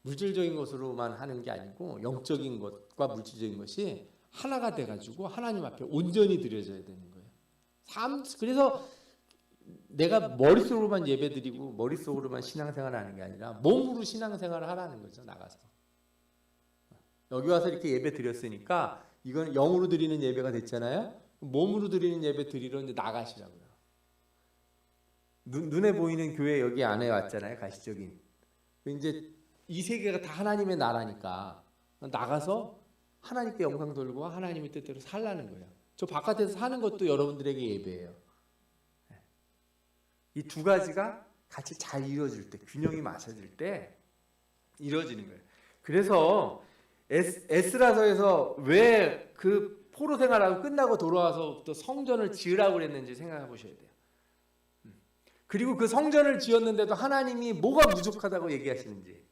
A: 물질적인 것으로만 하는 게 아니고 영적인 것과 물질적인 것이 하나가 돼가지고 하나님 앞에 온전히 드려져야 되는 거예요. 그래서 내가 머릿속으로만 예배드리고 머릿속으로만 신앙생활을 하는 게 아니라 몸으로 신앙생활을 하라는 거죠. 나가서 여기 와서 이렇게 예배 드렸으니까 이건 영으로 드리는 예배가 됐잖아요. 몸으로 드리는 예배 드리러 이제 나가시라고요. 눈에 보이는 교회 여기 안에 왔잖아요. 가시적인. 이제 이 세계가 다 하나님의 나라니까 나가서 하나님께 영광 돌리고 하나님의 뜻대로 살라는 거예요. 저 바깥에서 사는 것도 여러분들에게 예배예요. 이 두 가지가 같이 잘 이루어질 때, 균형이 맞춰질 때 이루어지는 거예요. 그래서 에스라서에서 왜 그 포로 생활하고 끝나고 돌아와서 또 성전을 지으라고 그랬는지 생각해 보셔야 돼요. 그리고 그 성전을 지었는데도 하나님이 뭐가 부족하다고 얘기하시는지,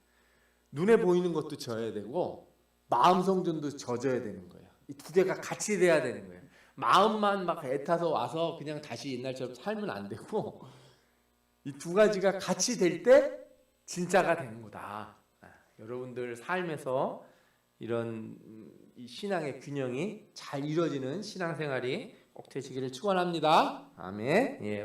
A: 눈에 보이는 것도 져야 되고 마음 성전도 져져야 되는 거예요. 이 두 개가 같이 돼야 되는 거예요. 마음만 막 애타서 와서 그냥 다시 옛날처럼 살면 안 되고, 이 두 가지가 같이 될 때 진짜가 되는 거다. 여러분들 삶에서 이런 이 신앙의 균형이 잘 이루어지는 신앙생활이 꼭 되시기를 축원합니다. 아멘. 예.